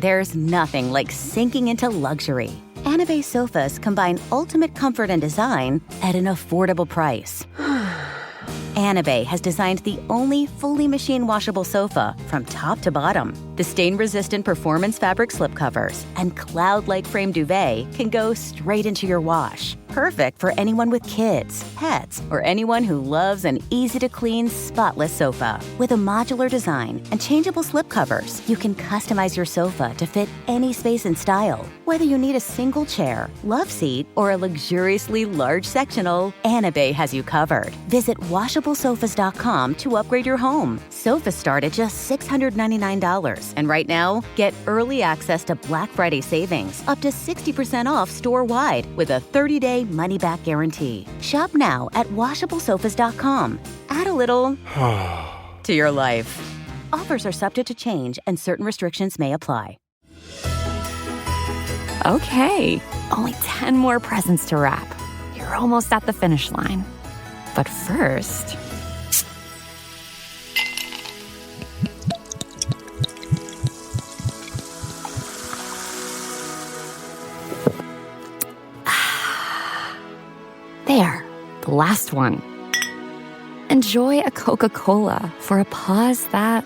There's nothing like sinking into luxury. Anabe sofas combine ultimate comfort and design at an affordable price. Anabe has designed the only fully machine washable sofa from top to bottom. The stain-resistant performance fabric slipcovers and cloud-like frame duvet can go straight into your wash. Perfect for anyone with kids, pets, or anyone who loves an easy-to-clean, spotless sofa. With a modular design and changeable slipcovers, you can customize your sofa to fit any space and style. Whether you need a single chair, love seat, or a luxuriously large sectional, Anabe has you covered. Visit washablesofas.com to upgrade your home. Sofas start at just $699. And right now, get early access to Black Friday savings, up to 60% off store-wide with a 30-day money-back guarantee. Shop now at washablesofas.com. Add a little to your life. Offers are subject to change and certain restrictions may apply. Okay, only 10 more presents to wrap. You're almost at the finish line. But first... There, the last one. Enjoy a Coca-Cola for a pause that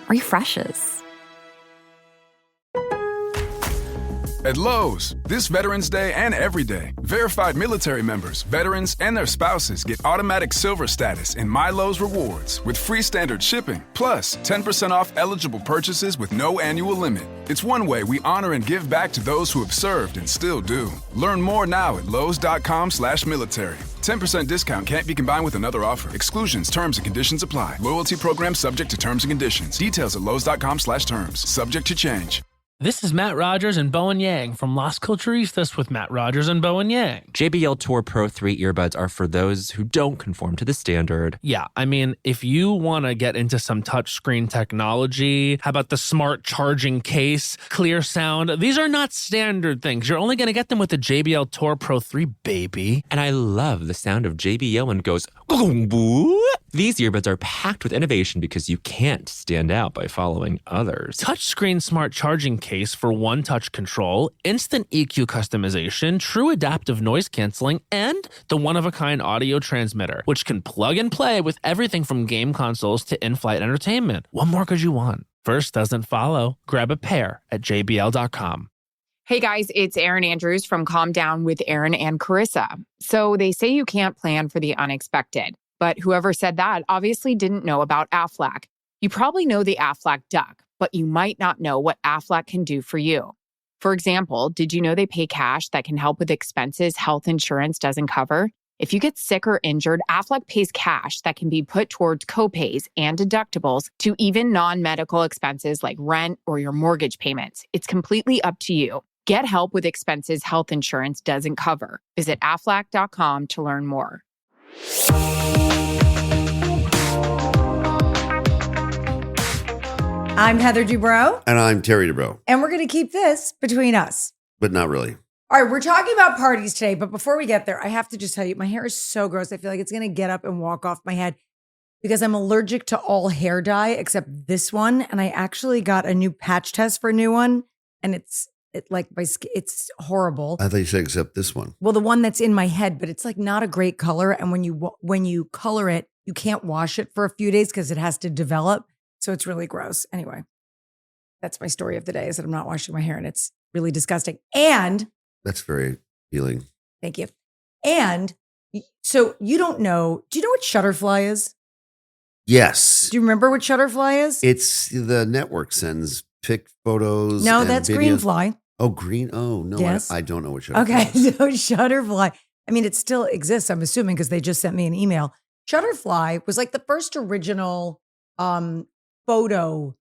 refreshes. At Lowe's, this Veterans Day and every day, verified military members, veterans, and their spouses get automatic silver status in My Lowe's Rewards with free standard shipping, plus 10% off eligible purchases with no annual limit. It's one way we honor and give back to those who have served and still do. Learn more now at lowes.com/military. 10% discount can't be combined with another offer. Exclusions, terms, and conditions apply. Loyalty program subject to terms and conditions. Details at lowes.com/terms. Subject to change. This is Matt Rogers and Bowen Yang from Las Culturistas with Matt Rogers and Bowen Yang. JBL Tour Pro 3 earbuds are for those who don't conform to the standard. Yeah, I mean, if you want to get into some touchscreen technology, how about the smart charging case, clear sound? These are not standard things. You're only going to get them with the JBL Tour Pro 3, baby. And I love the sound of JBL when it goes... These earbuds are packed with innovation because you can't stand out by following others. Touchscreen smart charging case for one-touch control, instant EQ customization, true adaptive noise canceling, and the one-of-a-kind audio transmitter, which can plug and play with everything from game consoles to in-flight entertainment. What more could you want? First doesn't follow. Grab a pair at jbl.com. Hey guys, it's Erin Andrews from Calm Down with Erin and Carissa. So they say you can't plan for the unexpected, but whoever said that obviously didn't know about Aflac. You probably know the Aflac Duck, but you might not know what Aflac can do for you. For example, did you know they pay cash that can help with expenses health insurance doesn't cover? If you get sick or injured, Aflac pays cash that can be put towards copays and deductibles to even non-medical expenses like rent or your mortgage payments. It's completely up to you. Get help with expenses health insurance doesn't cover. Visit aflac.com to learn more. I'm Heather Dubrow. And I'm Terry Dubrow. And we're going to keep this between us. But not really. All right, we're talking about parties today, but before we get there, I have to just tell you, my hair is so gross. I feel like it's going to get up and walk off my head because I'm allergic to all hair dye except this one. And I actually got a new patch test for a new one. And it's horrible. I thought you said except this one. Well, the one that's in my head, but it's like not a great color. And when you color it, you can't wash it for a few days because it has to develop. So it's really gross. Anyway, that's my story of the day is that I'm not washing my hair and it's really disgusting. And that's very appealing. Thank you. And so you don't know, do you know what Shutterfly is? Yes. Do you remember what Shutterfly is? It's the network sends pic photos. No, that's videos. Greenfly. Oh, green. Oh, no, yes. I don't know what Shutterfly is. Okay, so Shutterfly, I mean, it still exists, I'm assuming, because they just sent me an email. Shutterfly was like the first original photo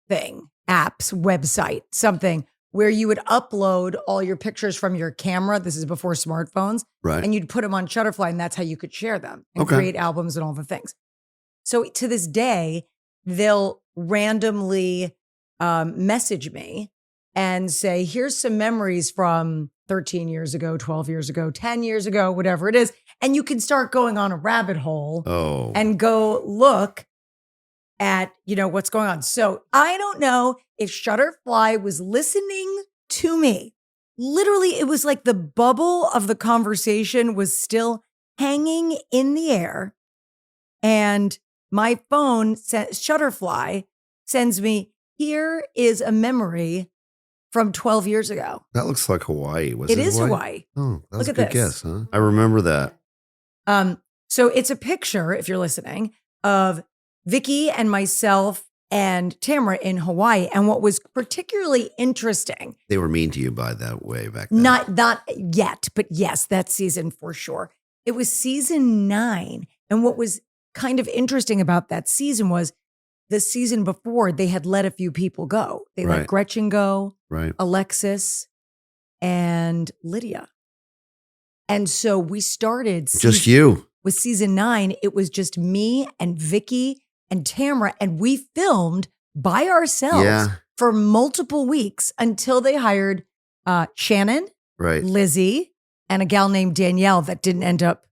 thing, apps, website, something where you would upload all your pictures from your camera. This is before smartphones. Right. And you'd put them on Shutterfly and that's how you could share them and create albums and all the things. So to this day, they'll randomly message me and say, here's some memories from 13 years ago, 12 years ago, 10 years ago, whatever it is. And you can start going on a rabbit hole and go look at, what's going on. So I don't know if Shutterfly was listening to me. Literally, it was like the bubble of the conversation was still hanging in the air. And my phone, Shutterfly, sends me, here is a memory from 12 years ago. That looks like Hawaii. It is Hawaii. Oh, that was Look a at good this. guess, huh? I remember that. So it's a picture, if you're listening, of Vicky and myself and Tamara in Hawaii. And what was particularly interesting. They were mean to you by that way back then. Not yet, but yes, that season for sure. It was season 9. And what was kind of interesting about that season was the season before they had let a few people go. They let Gretchen go, Alexis, and Lydia. And so we started just you. With season 9, it was just me and Vicky and Tamara, and we filmed by ourselves for multiple weeks until they hired Shannon, Lizzie, and a gal named Danielle that didn't end up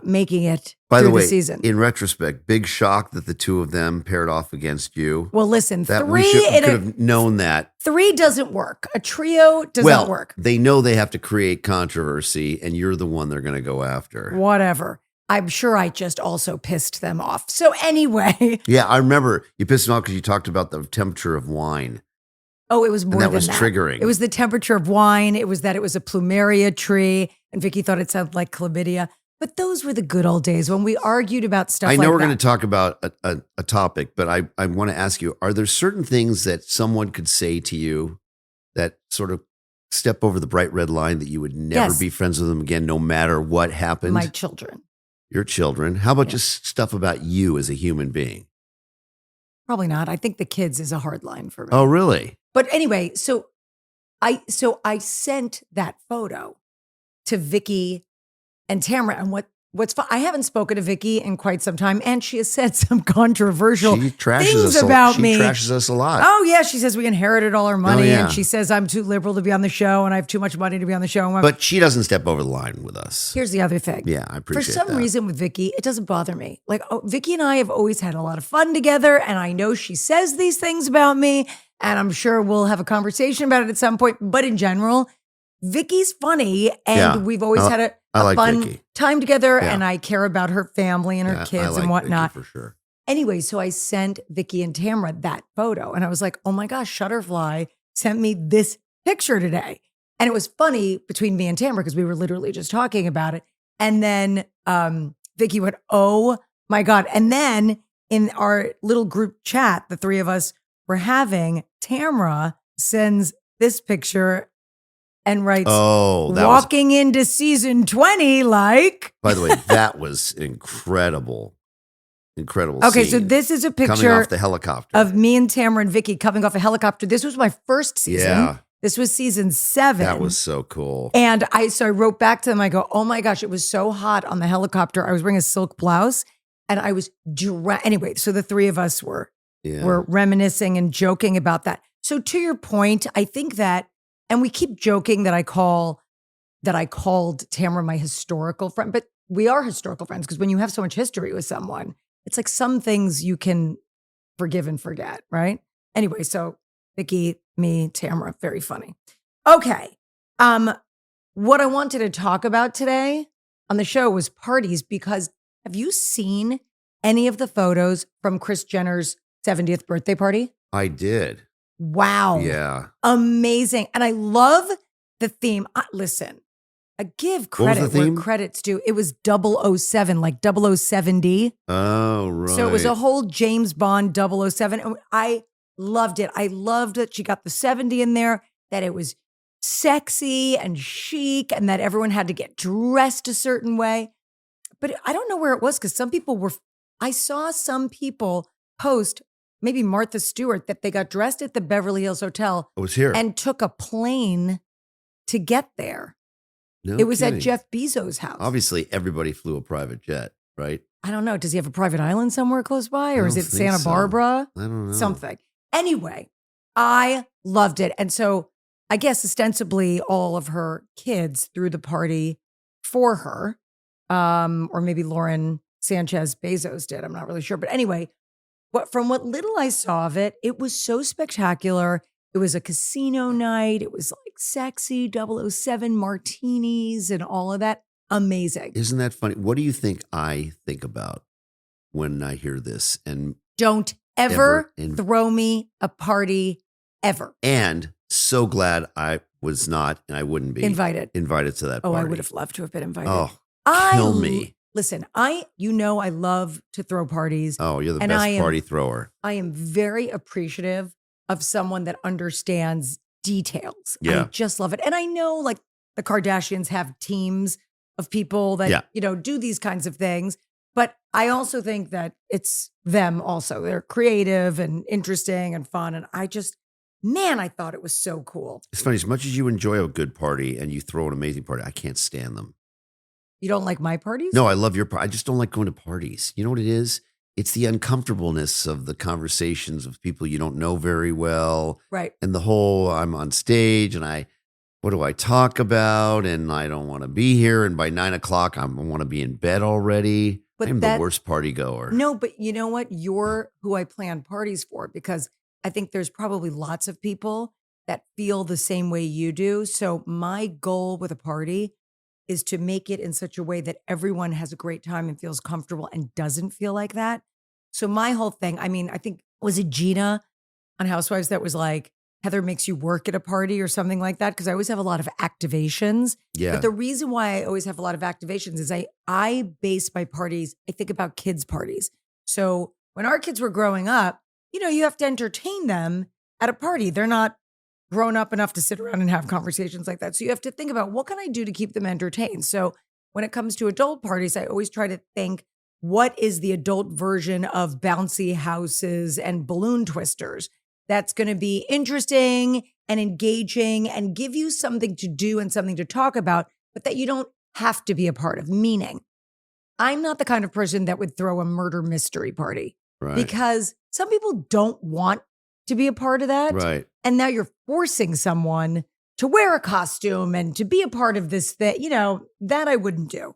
making it By through the way, season. in retrospect, big shock that the two of them paired off against you. Well, listen, that 3 we could have known that. 3 doesn't work. A trio does not work. They know they have to create controversy, and you're the one they're going to go after. Whatever. I'm sure I just also pissed them off. So anyway. Yeah, I remember you pissed them off because you talked about the temperature of wine. Oh, it was more than that. That was triggering. It was the temperature of wine. It was that it was a plumeria tree, and Vicky thought it sounded like chlamydia. But those were the good old days when we argued about stuff like that. I know we're going to talk about a topic, but I want to ask you, are there certain things that someone could say to you that sort of step over the bright red line that you would never be friends with them again, no matter what happened? My children. Your children. How about just stuff about you as a human being? Probably not. I think the kids is a hard line for me. Oh, really? But anyway, so I sent that photo to Vicky and Tamara, and what's fun, I haven't spoken to Vicky in quite some time, and she has said some controversial things about me. She trashes us a lot. Oh yeah, she says we inherited all our money, and she says I'm too liberal to be on the show, and I have too much money to be on the show. But she doesn't step over the line with us. Here's the other thing. Yeah, I appreciate that. For some reason with Vicky, it doesn't bother me. Like Vicky and I have always had a lot of fun together, and I know she says these things about me, and I'm sure we'll have a conversation about it at some point. But in general, Vicky's funny, and we've always had a fun Vicky. time together, and I care about her family and her kids and whatnot. Vicky for sure. Anyway, so I sent Vicky and Tamara that photo, and I was like, oh my gosh, Shutterfly sent me this picture today. And it was funny between me and Tamara because we were literally just talking about it. And then Vicky went, oh my God. And then in our little group chat, the 3 of us were having, Tamara sends this picture and writes, walking into season 20, like. By the way, that was incredible. Incredible. Okay, scene. so this is a picture coming off the helicopter of me and Tamara and Vicky coming off a helicopter. This was my first season. Yeah. This was season 7. That was so cool. And I wrote back to them. I go, oh my gosh, it was so hot on the helicopter. I was wearing a silk blouse and I was anyway, so the 3 of us were reminiscing and joking about that. So to your point, I think that, and we keep joking that I called Tamara my historical friend, but we are historical friends because when you have so much history with someone, it's like some things you can forgive and forget, right? Anyway, so Vicky, me, Tamara, very funny. Okay. What I wanted to talk about today on the show was parties, because have you seen any of the photos from Kris Jenner's 70th birthday party? I did. Wow. Yeah. Amazing. And I love the theme. Listen, I give credit where credit's due. It was 007, like 007D. Oh, right. So it was a whole James Bond 007. And I loved it. I loved that she got the 70 in there, that it was sexy and chic, and that everyone had to get dressed a certain way. But I don't know where it was, because I saw some people post, maybe Martha Stewart, that they got dressed at the Beverly Hills Hotel. It was here. And took a plane to get there. No it was kidding. At Jeff Bezos' house. Obviously, everybody flew a private jet, right? I don't know. Does he have a private island somewhere close by? Or is it Santa Barbara? I don't know. Something. Anyway, I loved it. And so I guess ostensibly all of her kids threw the party for her. Or maybe Lauren Sanchez Bezos did. I'm not really sure. But anyway, from what little I saw of it, it was so spectacular. It was a casino night. It was like sexy 007 martinis and all of that. Amazing. Isn't that funny? What do you think I think about when I hear this? And don't ever throw me a party ever. And so glad I was not, and I wouldn't be invited to that party. Oh, I would have loved to have been invited. Oh, kill me. Listen, I love to throw parties. Oh, you're the best party thrower. I am very appreciative of someone that understands details. Yeah. I just love it. And I know like the Kardashians have teams of people that, do these kinds of things. But I also think that it's them also. They're creative and interesting and fun. And I thought it was so cool. It's funny. As much as you enjoy a good party and you throw an amazing party, I can't stand them. You don't like my parties? No, I love your party. I just don't like going to parties. You know what it is? It's the uncomfortableness of the conversations with people you don't know very well. Right. And the whole, I'm on stage and what do I talk about? And I don't want to be here. And by 9:00, I want to be in bed already. But I'm the worst party goer. No, but you know what? You're who I plan parties for, because I think there's probably lots of people that feel the same way you do. So my goal with a party is to make it in such a way that everyone has a great time and feels comfortable and doesn't feel like that. So my whole thing, I think, was it Gina on Housewives that was like, Heather makes you work at a party or something like that? Because I always have a lot of activations. Yeah. But the reason why I always have a lot of activations is I base my parties, I think about kids' parties. So when our kids were growing up, you have to entertain them at a party. They're not grown up enough to sit around and have conversations like that. So you have to think about, what can I do to keep them entertained? So when it comes to adult parties, I always try to think, what is the adult version of bouncy houses and balloon twisters that's going to be interesting and engaging and give you something to do and something to talk about, but that you don't have to be a part of? Meaning, I'm not the kind of person that would throw a murder mystery party, right? Because some people don't want to be a part of that. Right. And now you're forcing someone to wear a costume and to be a part of this thing, that I wouldn't do.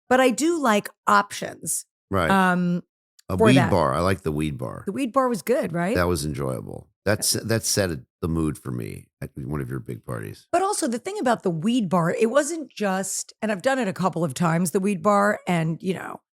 But I do like options. Right. A weed bar. I like the weed bar. The weed bar was good, right? That was enjoyable. That set the mood for me at one of your big parties. But also the thing about the weed bar, it wasn't just, and I've done it a couple of times, the weed bar. And,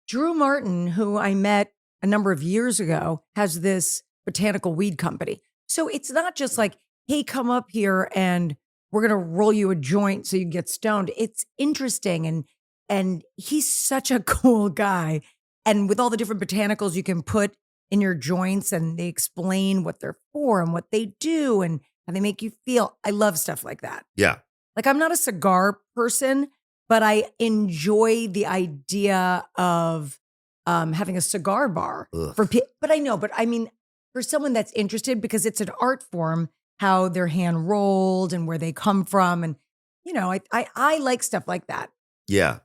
Drew Martin, who I met a number of years ago, has this botanical weed company. So it's not just like, hey, come up here and we're going to roll you a joint so you can get stoned. It's interesting. And he's such a cool guy. And with all the different botanicals you can put in your joints, and they explain what they're for and what they do and how they make you feel. I love stuff like that. Yeah. Like, I'm not a cigar person, but I enjoy the idea of having a cigar bar for someone that's interested, because it's an art form, how they're hand rolled and where they come from. And, I like stuff like that. Yeah.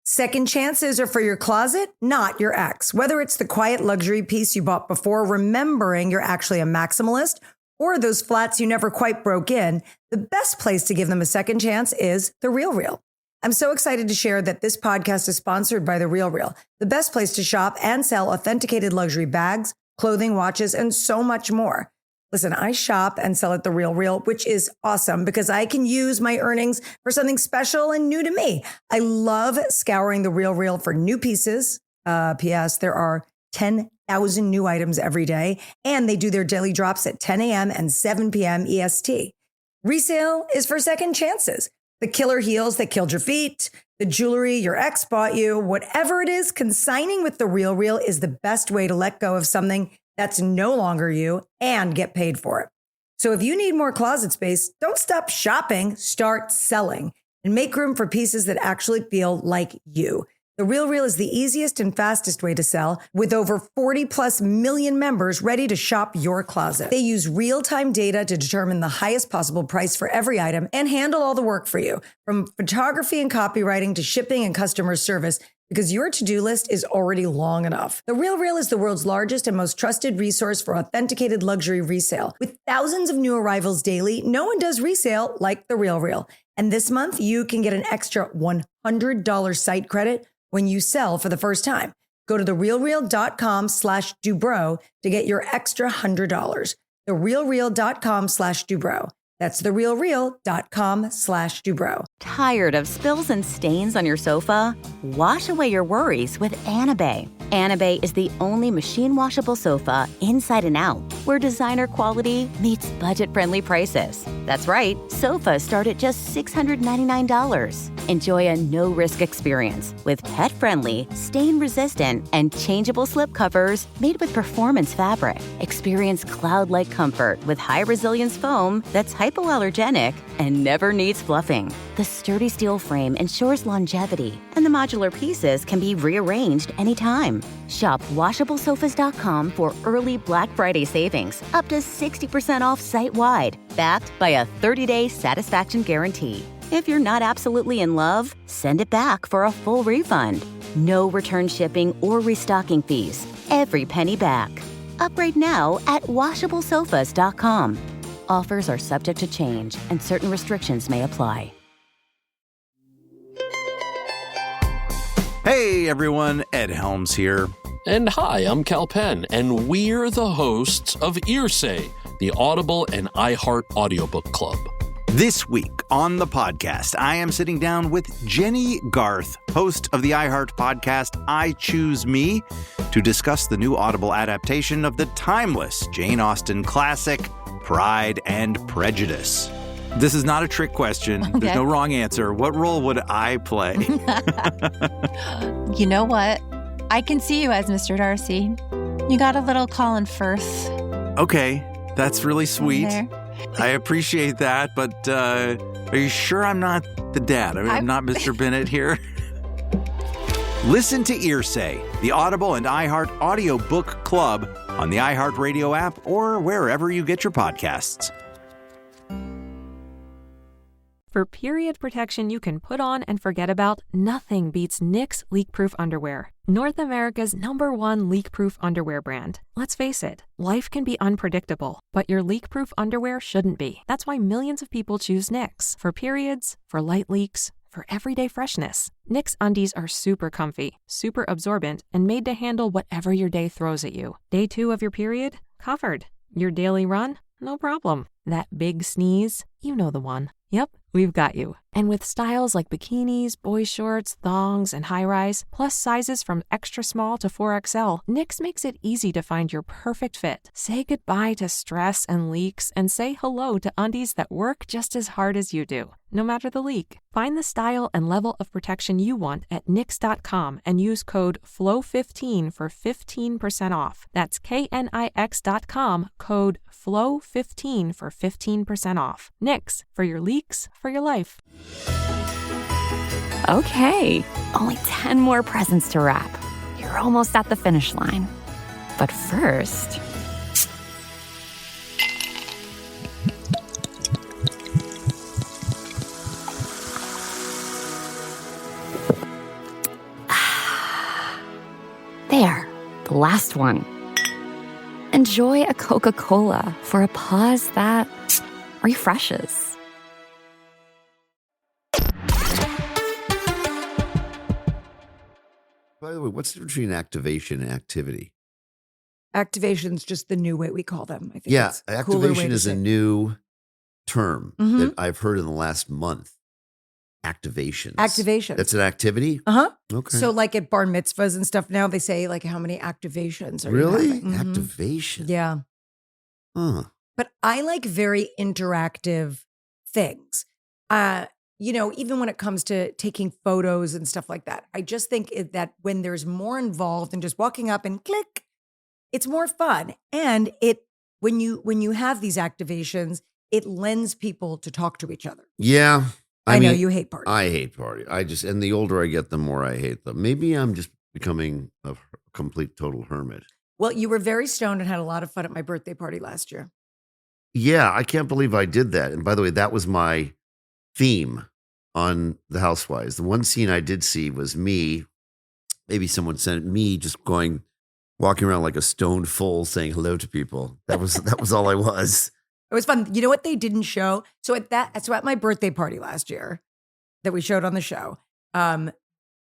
Second chances are for your closet, not your ex. Whether it's the quiet luxury piece you bought before remembering you're actually a maximalist, or those flats you never quite broke in, the best place to give them a second chance is The RealReal. I'm so excited to share that this podcast is sponsored by The RealReal, the best place to shop and sell authenticated luxury bags, clothing, watches, and so much more. Listen, I shop and sell at The RealReal, which is awesome because I can use my earnings for something special and new to me. I love scouring The RealReal for new pieces. P.S. There are 10,000 new items every day, and they do their daily drops at 10 a.m. and 7 p.m. EST. Resale is for second chances. The killer heels that killed your feet, the jewelry your ex bought you, whatever it is, consigning with The RealReal is the best way to let go of something that's no longer you and get paid for it. So if you need more closet space, don't stop shopping, start selling, and make room for pieces that actually feel like you. The RealReal is the easiest and fastest way to sell, with over 40+ million members ready to shop your closet. They use real-time data to determine the highest possible price for every item and handle all the work for you, from photography and copywriting to shipping and customer service, because your to-do list is already long enough. The RealReal is the world's largest and most trusted resource for authenticated luxury resale. With thousands of new arrivals daily, no one does resale like The RealReal. And this month, you can get an extra $100 site credit when you sell for the first time. Go to therealreal.com/Dubrow to get your extra $100. Therealreal.com/Dubrow. That's therealreal.com/Dubrow. Tired of spills and stains on your sofa? Wash away your worries with Anabay. Anabay is the only machine washable sofa inside and out, where designer quality meets budget-friendly prices. That's right, sofas start at just $699. Enjoy a no-risk experience with pet-friendly, stain-resistant, and changeable slip covers made with performance fabric. Experience cloud-like comfort with high-resilience foam that's hypoallergenic and never needs fluffing. The sturdy steel frame ensures longevity, and the modular pieces can be rearranged anytime. Shop WashableSofas.com for early Black Friday savings, up to 60% off site-wide, backed by a 30-day satisfaction guarantee. If you're not absolutely in love, send it back for a full refund. No return shipping or restocking fees. Every penny back. Upgrade now at WashableSofas.com. Offers are subject to change, and certain restrictions may apply. Hey everyone, Ed Helms here. And hi, I'm Cal Penn, and we're the hosts of Earsay, the Audible and iHeart Audiobook Club. This week on the podcast, I am sitting down with Jenny Garth, host of the iHeart podcast I Choose Me, to discuss the new Audible adaptation of the timeless Jane Austen classic, Pride and Prejudice. This is not a trick question. Okay. There's no wrong answer. What role would I play? You know what? I can see you as Mr. Darcy. You got a little Colin Firth. Okay, that's really sweet. I appreciate that, but are you sure I'm not the dad? I'm not Mr. Bennett here. Listen to Earsay, the Audible and iHeart Audiobook Club on the iHeartRadio app or wherever you get your podcasts. For period protection you can put on and forget about, nothing beats Knix leak-proof underwear. North America's #1 leak-proof underwear brand. Let's face it, life can be unpredictable, but your leak-proof underwear shouldn't be. That's why millions of people choose Knix. For periods, for light leaks, for everyday freshness. Knix undies are super comfy, super absorbent, and made to handle whatever your day throws at you. Day 2 of your period? Covered. Your daily run? No problem. That big sneeze? You know the one. Yep, we've got you. And with styles like bikinis, boy shorts, thongs, and high-rise, plus sizes from extra small to 4XL, Knix makes it easy to find your perfect fit. Say goodbye to stress and leaks, and say hello to undies that work just as hard as you do, no matter the leak. Find the style and level of protection you want at Knix.com and use code FLOW15 for 15% off. That's KNIX.com, code FLOW15 for 15% off. Knix, for your leaks, for your life. Okay, only 10 more presents to wrap. You're almost at the finish line. But first... There, the last one. Enjoy a Coca-Cola for a pause that refreshes. By the way, what's the difference between activation and activity? Activation's just the new way we call them. I think yeah, activation is a new term that I've heard in the last month. Activation. That's an activity? Uh-huh. Okay. So like at bar mitzvahs and stuff now, they say like how many activations are really? you having? Activation? Yeah. Huh. But I like very interactive things. You know, even when it comes to taking photos and stuff like that, I just think that when there's more involved than just walking up and click, it's more fun. And when you have these activations, it lends people to talk to each other. Yeah. I know you hate parties. I hate parties. And the older I get, the more I hate them. Maybe I'm just becoming a complete total hermit. Well, you were very stoned and had a lot of fun at my birthday party last year. Yeah, I can't believe I did that. And by the way, that was my theme on The Housewives. The one scene I did see was me, maybe someone sent me just walking around like a stoned fool saying hello to people. That was all I was. It was fun. You know what they didn't show? So at my birthday party last year that we showed on the show,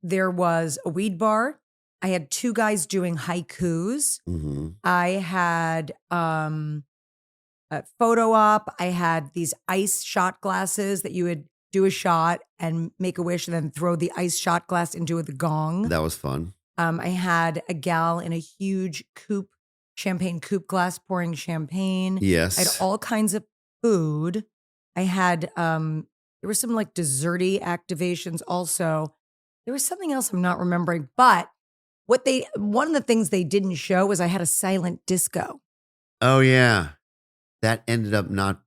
there was a weed bar I had 2 guys doing haikus. Mm-hmm. I had a photo op. I had these ice shot glasses that you would do a shot and make a wish and then throw the ice shot glass into the gong. That was fun. I had a gal in a huge champagne coupe glass pouring champagne. Yes. I had all kinds of food. I had, there were some like desserty activations also. There was something else I'm not remembering, but one of the things they didn't show was I had a silent disco. Oh, yeah. That ended up not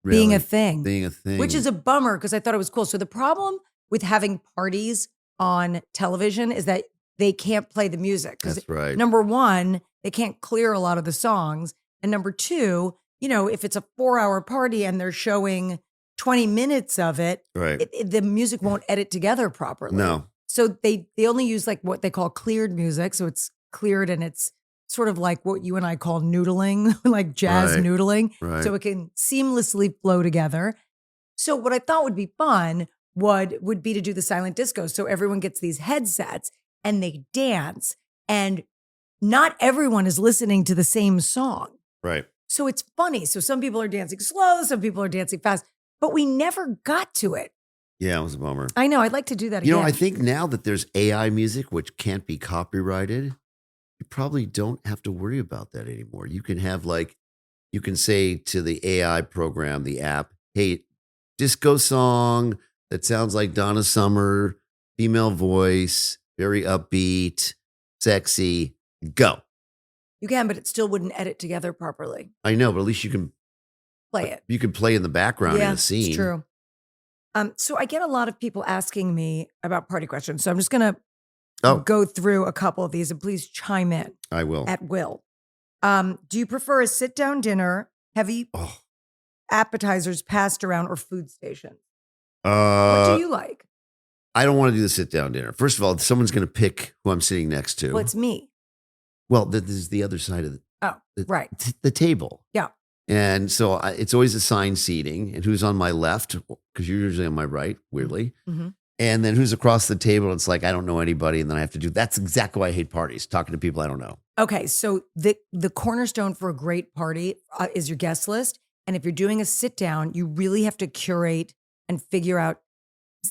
really Being a thing. Which is a bummer because I thought it was cool. So the problem with having parties on television is that they can't play the music. That's right. Number one, they can't clear a lot of the songs. And number two, if it's a 4-hour party and they're showing 20 minutes of it, right. The music won't edit together properly. No. So they only use like what they call cleared music. So it's cleared and it's sort of like what you and I call noodling, like jazz noodling. Right. So it can seamlessly flow together. So what I thought would be fun would be to do the silent disco. So everyone gets these headsets and they dance, and not everyone is listening to the same song. Right. So it's funny. So some people are dancing slow, some people are dancing fast, but we never got to it. Yeah, it was a bummer. I know. I'd like to do that again. I think now that there's AI music, which can't be copyrighted, you probably don't have to worry about that anymore. You can have you can say to the AI program, the app, hey, disco song that sounds like Donna Summer, female voice, very upbeat, sexy, go. You can, but it still wouldn't edit together properly. I know, but at least you can play it. You can play in the background in the scene. It's true. So I get a lot of people asking me about party questions. So I'm just going to go through a couple of these and please chime in. I will. At will. Do you prefer a sit-down dinner, heavy appetizers passed around, or food station? What do you like? I don't want to do the sit-down dinner. First of all, someone's going to pick who I'm sitting next to. Well, it's me. Well, this is the other side of the table. Yeah. And so it's always assigned seating, and who's on my left, because you're usually on my right, weirdly. Mm-hmm. And then who's across the table. It's like, I don't know anybody. And then I have to that's exactly why I hate parties, talking to people I don't know. Okay. So the cornerstone for a great party is your guest list. And if you're doing a sit down, you really have to curate and figure out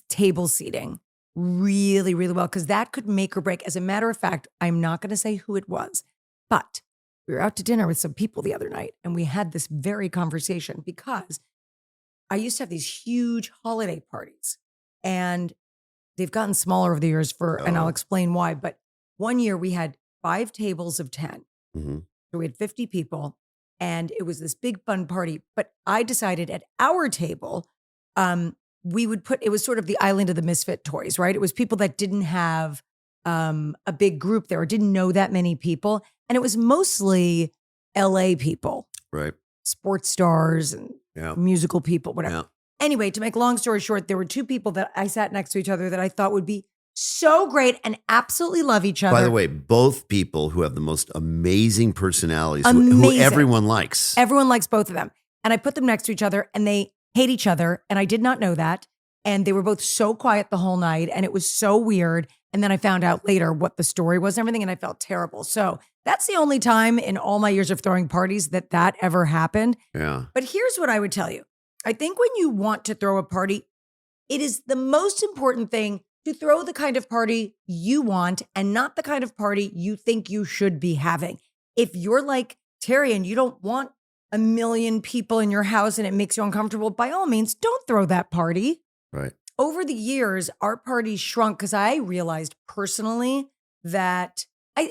table seating really, really well, because that could make or break. As a matter of fact, I'm not going to say who it was, but we were out to dinner with some people the other night and we had this very conversation because I used to have these huge holiday parties and they've gotten smaller over the years and I'll explain why. But one year we had 5 tables of 10. Mm-hmm. So we had 50 people and it was this big fun party. But I decided at our table, it was sort of the island of the misfit toys, right? It was people that didn't have a big group there or didn't know that many people. And it was mostly LA people, right? Sports stars and musical people, whatever. Yeah. Anyway, to make a long story short, there were 2 people that I sat next to each other that I thought would be so great and absolutely love each other. By the way, both people who have the most amazing personalities, who everyone likes. Everyone likes both of them. And I put them next to each other and they hate each other. And I did not know that. And they were both so quiet the whole night. And it was so weird. And then I found out later what the story was and everything. And I felt terrible. So that's the only time in all my years of throwing parties that ever happened. Yeah. But here's what I would tell you. I think when you want to throw a party, it is the most important thing to throw the kind of party you want and not the kind of party you think you should be having. If you're like Terry and you don't want 1 million people in your house and it makes you uncomfortable, by all means, don't throw that party. Right. Over the years, our parties shrunk because I realized personally that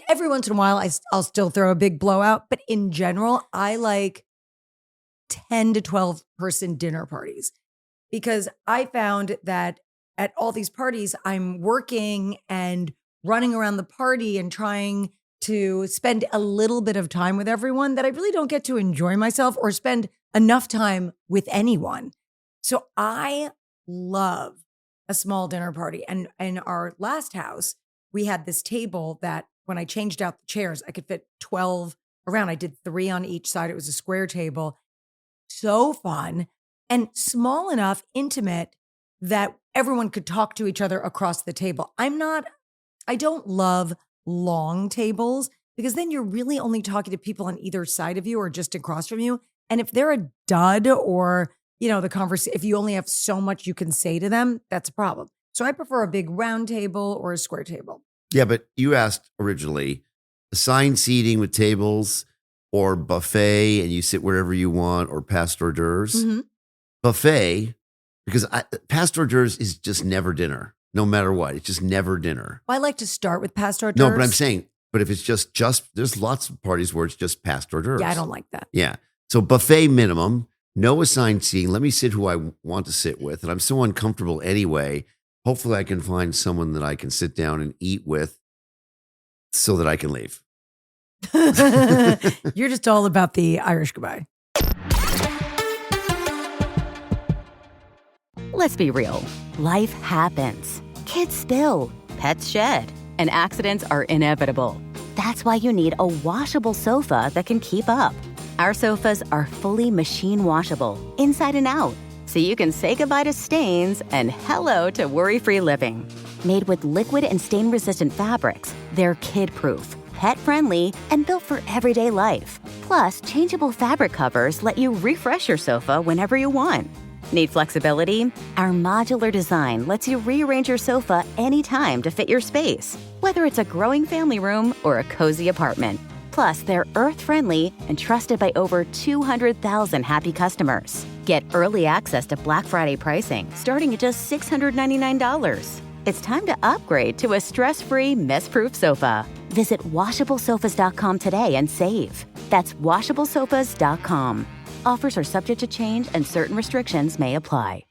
every once in a while, I'll still throw a big blowout. But in general, I like 10 to 12 person dinner parties because I found that at all these parties, I'm working and running around the party and trying to spend a little bit of time with everyone that I really don't get to enjoy myself or spend enough time with anyone. So I love a small dinner party. And in our last house, we had this table that when I changed out the chairs, I could fit 12 around. I did 3 on each side. It was a square table. So fun and small enough, intimate, that everyone could talk to each other across the table. I don't love long tables, because then you're really only talking to people on either side of you or just across from you. And if they're a dud or, the conversation, if you only have so much you can say to them, that's a problem. So I prefer a big round table or a square table. Yeah, but you asked originally assigned seating with tables or buffet and you sit wherever you want or past hors d'oeuvres. Mm-hmm. Buffet, because past hors d'oeuvres is just never dinner, no matter what. It's just never dinner. Well, I like to start with past hors d'oeuvres. No, but I'm saying, if it's just there's lots of parties where it's just past hors d'oeuvres. Yeah, I don't like that. Yeah. So buffet minimum, no assigned seating. Let me sit who I want to sit with. And I'm so uncomfortable anyway. Hopefully I can find someone that I can sit down and eat with so that I can leave. You're just all about the Irish goodbye. Let's be real. Life happens. Kids spill, pets shed, and accidents are inevitable. That's why you need a washable sofa that can keep up. Our sofas are fully machine washable, inside and out, so you can say goodbye to stains and hello to worry-free living. Made with liquid and stain-resistant fabrics, they're kid-proof, pet-friendly, and built for everyday life. Plus, changeable fabric covers let you refresh your sofa whenever you want. Need flexibility? Our modular design lets you rearrange your sofa anytime to fit your space, whether it's a growing family room or a cozy apartment. Plus, they're earth-friendly and trusted by over 200,000 happy customers. Get early access to Black Friday pricing starting at just $699. It's time to upgrade to a stress-free, mess-proof sofa. Visit washablesofas.com today and save. That's washablesofas.com. Offers are subject to change and certain restrictions may apply.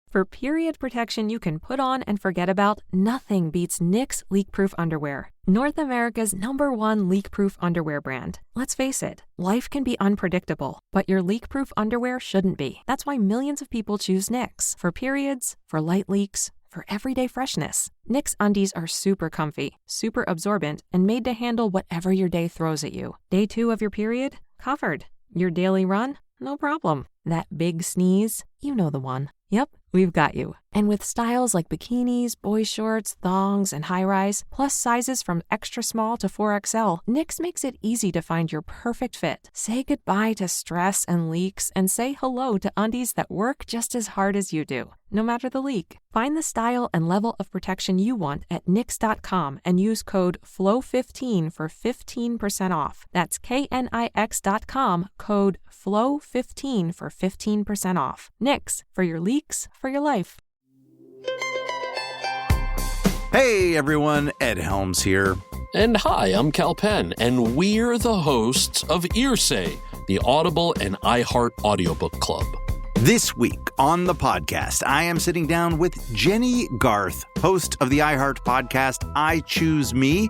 For period protection you can put on and forget about, nothing beats Knix leak-proof underwear. North America's #1 leak-proof underwear brand. Let's face it, life can be unpredictable, but your leak-proof underwear shouldn't be. That's why millions of people choose Knix. For periods, for light leaks, for everyday freshness. Knix undies are super comfy, super absorbent, and made to handle whatever your day throws at you. Day 2 of your period? Covered. Your daily run? No problem. That big sneeze? You know the one. Yep, we've got you. And with styles like bikinis, boy shorts, thongs, and high-rise, plus sizes from extra small to 4XL, Knix makes it easy to find your perfect fit. Say goodbye to stress and leaks and say hello to undies that work just as hard as you do, no matter the leak. Find the style and level of protection you want at Knix.com and use code FLOW15 for 15% off. That's KNIX.com, code FLOW15 for 15% off. Knix, for your leaks, for your life. Hey everyone, Ed Helms here. And hi, I'm Cal Penn, and we're the hosts of Earsay, the Audible and iHeart audiobook club. This week on the podcast, I am sitting down with Jenny Garth, host of the iHeart podcast I Choose Me,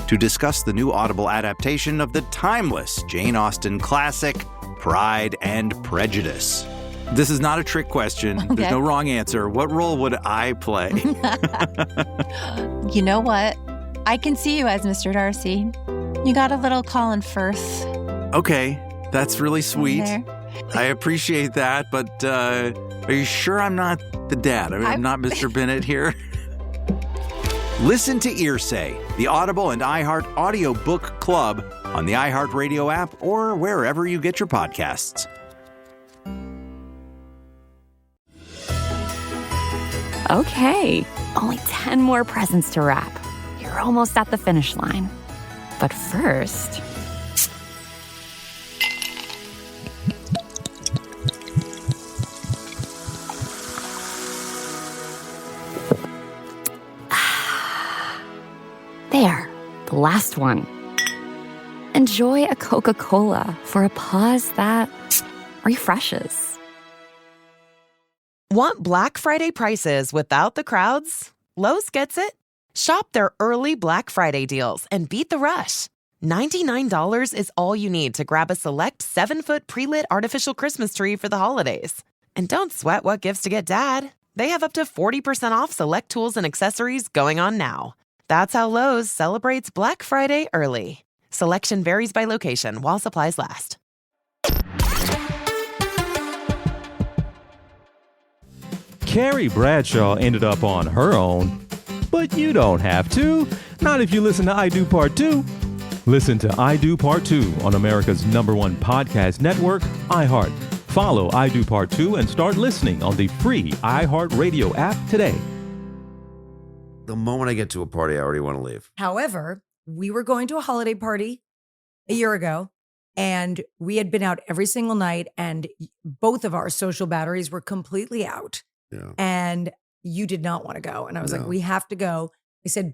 to discuss the new Audible adaptation of the timeless Jane Austen classic, Pride and Prejudice. This is not a trick question. Okay. There's no wrong answer. What role would I play? You know what? I can see you as Mr. Darcy. You got a little Colin Firth. Okay, that's really sweet. There. I appreciate that, but are you sure I'm not the dad? I'm not Mr. Bennett here? Listen to Earsay, the Audible and iHeart audiobook club on the iHeart Radio app or wherever you get your podcasts. Okay, only 10 more presents to wrap. You're almost at the finish line. But first... There, the last one. Enjoy a Coca-Cola for a pause that refreshes. Want Black Friday prices without the crowds? Lowe's gets it. Shop their early Black Friday deals and beat the rush. $99 is all you need to grab a select 7-foot pre-lit artificial Christmas tree for the holidays. And don't sweat what gifts to get Dad. They have up to 40% off select tools and accessories going on now. That's how Lowe's celebrates Black Friday early. Selection varies by location while supplies last. Carrie Bradshaw ended up on her own, but you don't have to. Not if you listen to I Do Part 2. Listen to I Do Part 2 on America's #1 podcast network, iHeart. Follow I Do Part 2 and start listening on the free iHeartRadio app today. The moment I get to a party, I already want to leave. However, we were going to a holiday party a year ago, and we had been out every single night, and both of our social batteries were completely out. Yeah. And you did not want to go. And I was No. like, we have to go. I said,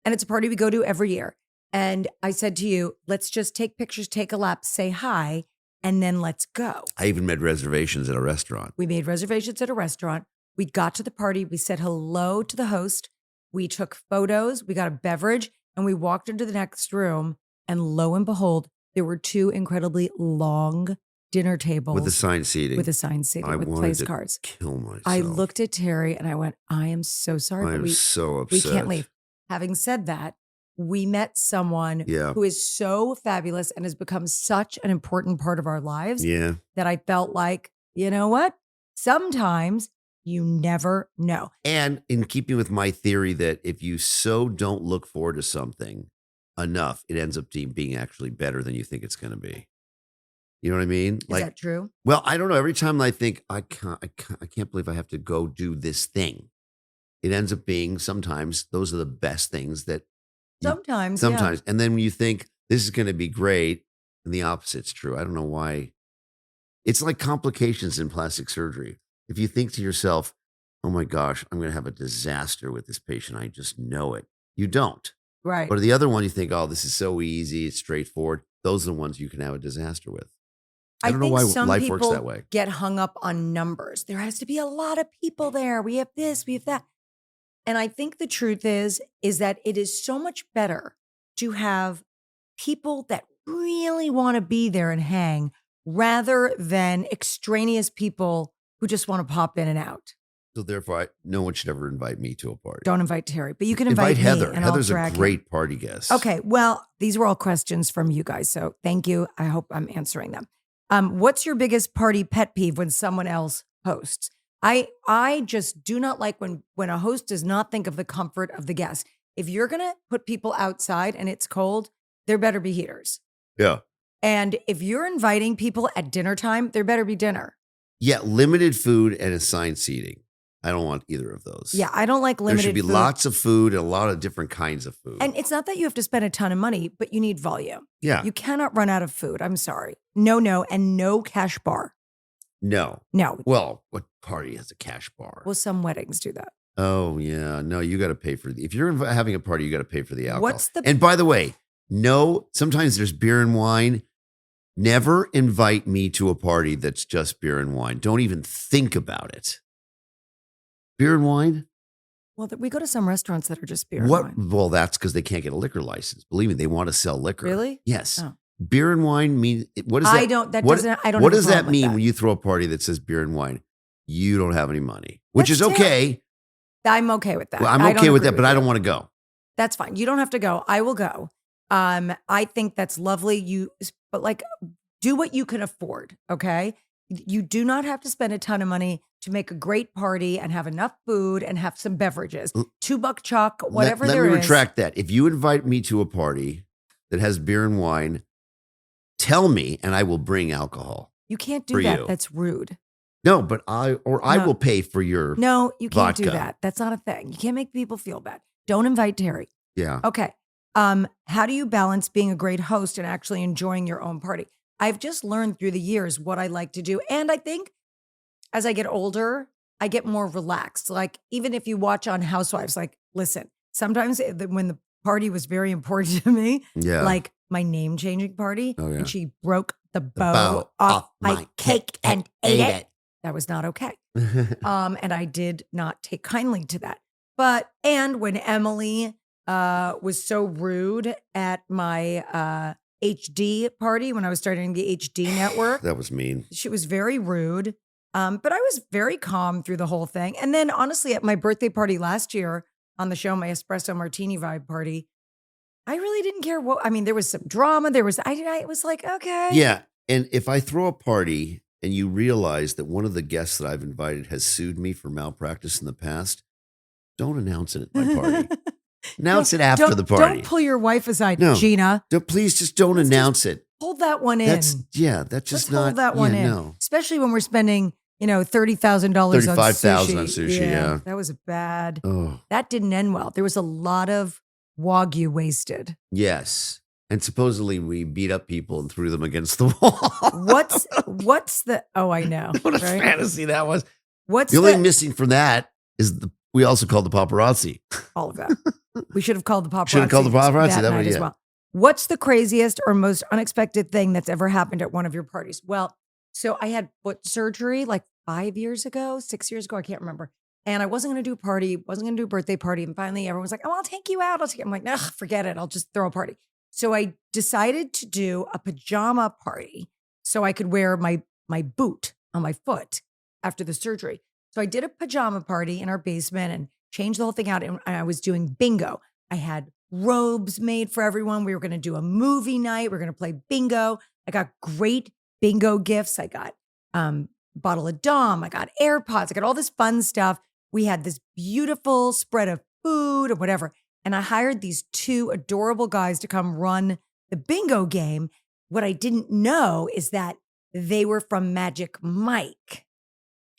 and it's a party we go to every year. And I said to you, let's just take pictures, take a lap, say hi, and then let's go. I even made reservations at a restaurant. We made reservations at a restaurant. We got to the party. We said hello to the host. We took photos. We got a beverage, and we walked into the next room. And lo and behold, there were 2 incredibly long dinner tables With assigned seating. with place cards. Kill myself. I looked at Terry and I went, I am so sorry. I but am so upset. We can't leave. Having said that, we met someone who is so fabulous and has become such an important part of our lives that I felt like, you know what? Sometimes you never know. And in keeping with my theory that if you so don't look forward to something enough, it ends up being actually better than you think it's going to be. You know what I mean? Is that true? Well, I don't know. Every time I think I can't believe I have to go do this thing, it ends up being sometimes those are the best things that. Sometimes. And then when you think this is going to be great, and the opposite's true. I don't know why. It's like complications in plastic surgery. If you think to yourself, oh my gosh, I'm going to have a disaster with this patient, I just know it. You don't. Right. But the other one, you think, oh, this is so easy, it's straightforward. Those are the ones you can have a disaster with. I don't know why life works that way. Get hung up on numbers. There has to be a lot of people there. We have this, we have that. And I think the truth is that it is so much better to have people that really want to be there and hang rather than extraneous people who just want to pop in and out. So therefore, no one should ever invite me to a party. Don't invite Terry, but you can invite me Heather. and Heather's I'll drag a great party guest. Okay, well, these were all questions from you guys, so thank you. I hope I'm answering them. What's your biggest party pet peeve when someone else hosts? I just do not like when a host does not think of the comfort of the guest. If you're going to put people outside and it's cold, there better be heaters. Yeah. And if you're inviting people at dinner time, there better be dinner. Yeah, limited food and assigned seating. I don't want either of those. Yeah, I don't like limited There should be food. lots of food and a lot of different kinds of food. And it's not that you have to spend a ton of money, but you need volume. Yeah. You cannot run out of food. I'm sorry. No, and no cash bar. No. Well, what party has a cash bar? Well, some weddings do that. Oh, yeah. No, you got to pay for if you're having a party, you got to pay for the alcohol. And by the way, no, sometimes there's beer and wine. Never invite me to a party that's just beer and wine. Don't even think about it. Beer and wine? Well, we go to some restaurants that are just beer and wine. Well, that's because they can't get a liquor license. Believe me, they want to sell liquor. Really? Yes. Oh. Beer and wine mean what does that? I don't What have does a that problem mean with when you throw a party that says beer and wine? You don't have any money, which is okay. I'm okay with that. Well, I'm okay with that, but I don't want to go. That's fine. You don't have to go. I will go. I think that's lovely. But do what you can afford. Okay. You do not have to spend a ton of money to make a great party and have enough food and have some beverages. $2 chalk, whatever Let there me is. retract that. If you invite me to a party that has beer and wine, tell me and I will bring alcohol. You can't do that. You. That's rude. No, but I will pay for your No, you can't vodka. do that. That's not a thing. You can't make people feel bad. Don't invite Terry. Yeah. Okay. How do you balance being a great host and actually enjoying your own party? I've just learned through the years what I like to do. And I think as I get older, I get more relaxed. Like, even if you watch on Housewives, listen, sometimes when the party was very important to me, like my name changing party, and she broke the bow off my cake and ate it. That was not okay. And I did not take kindly to that. And when Emily was so rude at my HD party when I was starting the HD network. That was mean. She was very rude. But I was very calm through the whole thing. And then honestly, at my birthday party last year on the show, my espresso martini vibe party, I really didn't care there was some drama. I was like, okay. Yeah. And if I throw a party and you realize that one of the guests that I've invited has sued me for malpractice in the past, don't announce it at my party. Announce it after the party. Don't pull your wife aside, No. Gina. Please just don't announce it. Hold that one in. That's just not. Hold that one in. No. Especially when we're spending, $30,000 on sushi. $35,000 on sushi, yeah. That was bad. Oh. That didn't end well. There was a lot of Wagyu wasted. Yes. And supposedly we beat up people and threw them against the wall. What's the, I know. What a right? fantasy that was. What's the only thing missing from that is we also called the paparazzi. All of that. We should have called the paparazzi. Should have called the paparazzi. That night as well. What's the craziest or most unexpected thing that's ever happened at one of your parties? Well, so I had foot surgery like 6 years ago, I can't remember. And I wasn't going to do a party, wasn't going to do a birthday party. And finally everyone was like, I'll take you out. I'm like, no, forget it. I'll just throw a party. So I decided to do a pajama party so I could wear my boot on my foot after the surgery. So I did a pajama party in our basement and changed the whole thing out. And I was doing bingo. I had robes made for everyone. We were going to do a movie night. We were going to play bingo. I got great bingo gifts. I got bottle of Dom. I got AirPods. I got all this fun stuff. We had this beautiful spread of food or whatever. And I hired these 2 adorable guys to come run the bingo game. What I didn't know is that they were from Magic Mike.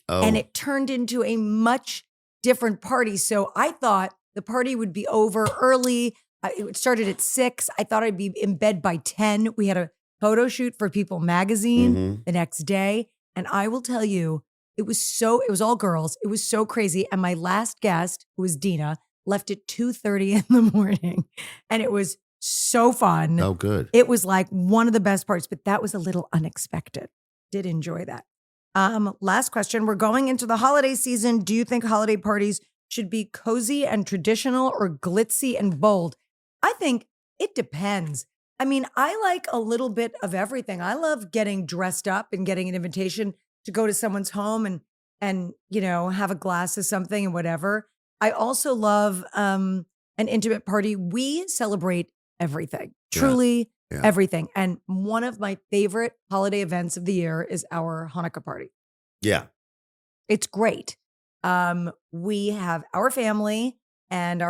Oh. And it turned into a much different party. So I thought the party would be over early. It started at 6. I thought I'd be in bed by 10. We had a photo shoot for People magazine the next day. And I will tell you, it was all girls. It was so crazy. And my last guest, who was Dina, left at 2:30 in the morning. And it was so fun. Oh, good. It was like one of the best parts, but that was a little unexpected. Did enjoy that. Last question. We're going into the holiday season. Do you think holiday parties should be cozy and traditional or glitzy and bold? I think it depends. I mean, I like a little bit of everything. I love getting dressed up and getting an invitation to go to someone's home and have a glass of something and whatever. I also love an intimate party. We celebrate everything, truly everything. And one of my favorite holiday events of the year is our Hanukkah party. Yeah. It's great. We have our family and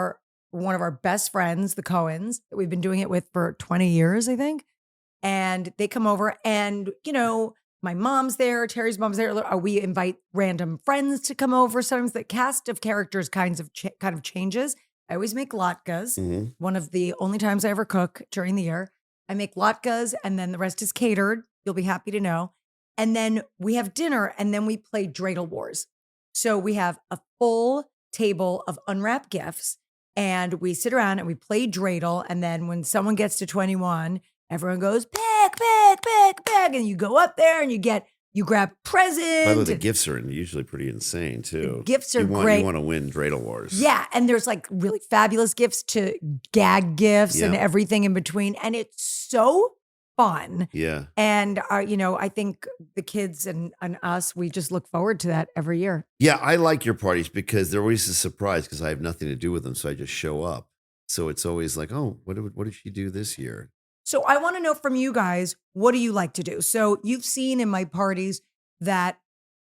one of our best friends, the Cohens, that we've been doing it with for 20 years, I think. And they come over and, my mom's there, Terry's mom's there. We invite random friends to come over. Sometimes the cast of characters kind of changes. I always make latkes. Mm-hmm. One of the only times I ever cook during the year. I make latkes and then the rest is catered. You'll be happy to know. And then we have dinner and then we play dreidel wars. So we have a full table of unwrapped gifts and we sit around and we play dreidel. And then when someone gets to 21, everyone goes, pick. And you go up there and you grab presents. By the way, the gifts are usually pretty insane too. The gifts are great. You want to win dreidel wars. Yeah. And there's like really fabulous gifts to gag gifts and everything in between. And it's so fun. Yeah. And I think the kids and us, we just look forward to that every year. Yeah. I like your parties because they're always a surprise because I have nothing to do with them. So I just show up. So it's always like, oh, what did she do this year? So I want to know from you guys, what do you like to do? So you've seen in my parties that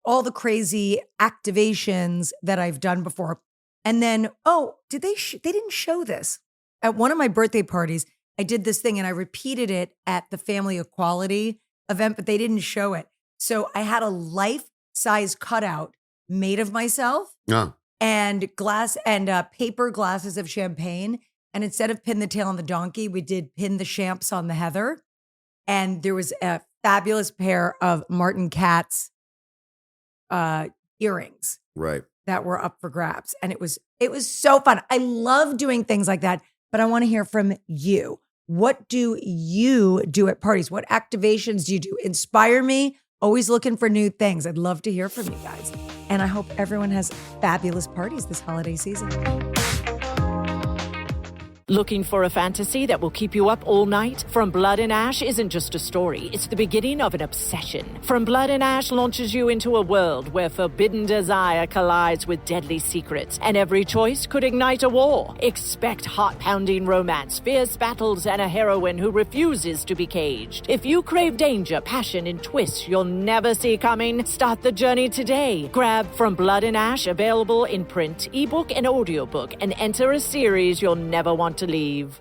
all the crazy activations that I've done before. And then, they didn't show this. At one of my birthday parties, I did this thing and I repeated it at the family equality event, but they didn't show it. So I had a life-size cutout made of myself and glass and paper glasses of champagne. And instead of pin the tail on the donkey, we did pin the champs on the heather. And there was a fabulous pair of Martin Katz earrings, right, that were up for grabs. And it was so fun. I love doing things like that, but I want to hear from you. What do you do at parties? What activations do you do? Inspire me. Always looking for new things. I'd love to hear from you guys. And I hope everyone has fabulous parties this holiday season. Looking for a fantasy that will keep you up all night? From Blood and Ash isn't just a story, it's the beginning of an obsession. From Blood and Ash launches you into a world where forbidden desire collides with deadly secrets, and every choice could ignite a war. Expect heart-pounding romance, fierce battles, and a heroine who refuses to be caged. If you crave danger, passion, and twists you'll never see coming, start the journey today. Grab From Blood and Ash, available in print, ebook, and audiobook, and enter a series you'll never want to leave.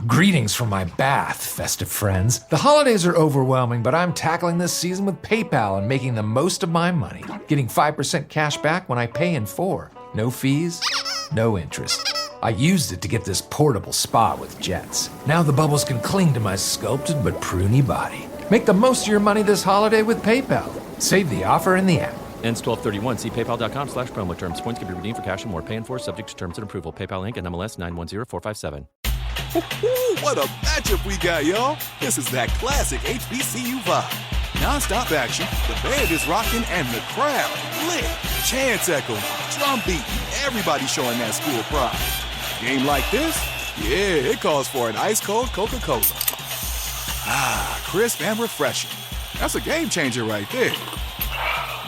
Greetings from my bath, festive friends. The holidays are overwhelming, but I'm tackling this season with PayPal and making the most of my money. Getting 5% cash back when I pay in 4. No fees, no interest. I used it to get this portable spa with jets. Now the bubbles can cling to my sculpted but pruny body. Make the most of your money this holiday with PayPal. Save the offer in the app. Ends 12/31. See paypal.com/promo terms. Points can be redeemed for cash and more. Pay in full subject to terms and approval. PayPal Inc. and MLS 910457. What a matchup we got, y'all. This is that classic HBCU vibe. Non-stop action, the band is rocking, and the crowd lit. Chants echoing, drum beating, everybody showing that school pride. Game like this? Yeah, it calls for an ice-cold Coca-Cola. Crisp and refreshing. That's a game changer right there.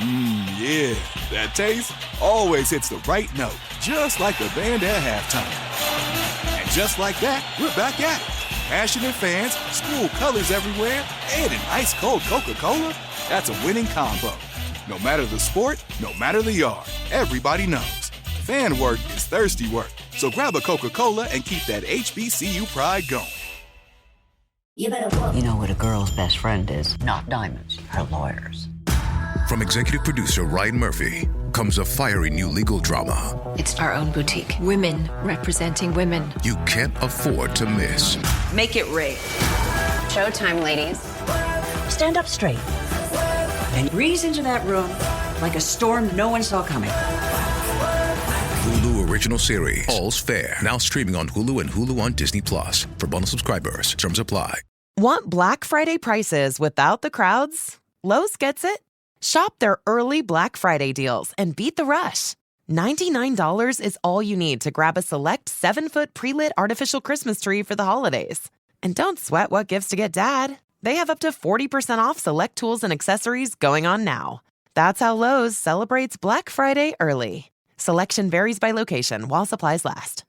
Yeah, that taste always hits the right note, just like the band at halftime. And just like that, we're back at it. Passionate fans, school colors everywhere, and an ice-cold Coca-Cola. That's a winning combo. No matter the sport, no matter the yard, everybody knows. Fan work is thirsty work. So grab a Coca-Cola and keep that HBCU pride going. You know what a girl's best friend is? Not diamonds, her lawyers. From executive producer Ryan Murphy comes a fiery new legal drama It's our own boutique. Women representing women. you can't afford to miss. Make it rain. Showtime, ladies. Stand up straight and breeze into that room like a storm no one saw coming. Hulu original series All's Fair, now streaming on Hulu and Hulu on Disney Plus. For bundle subscribers, terms apply. Want Black Friday prices without the crowds? Lowe's gets it. Shop their early Black Friday deals and beat the rush. $99 is all you need to grab a select 7-foot pre-lit artificial Christmas tree for the holidays. And don't sweat what gifts to get Dad. They have up to 40% off select tools and accessories going on now. That's how Lowe's celebrates Black Friday early. Selection varies by location while supplies last.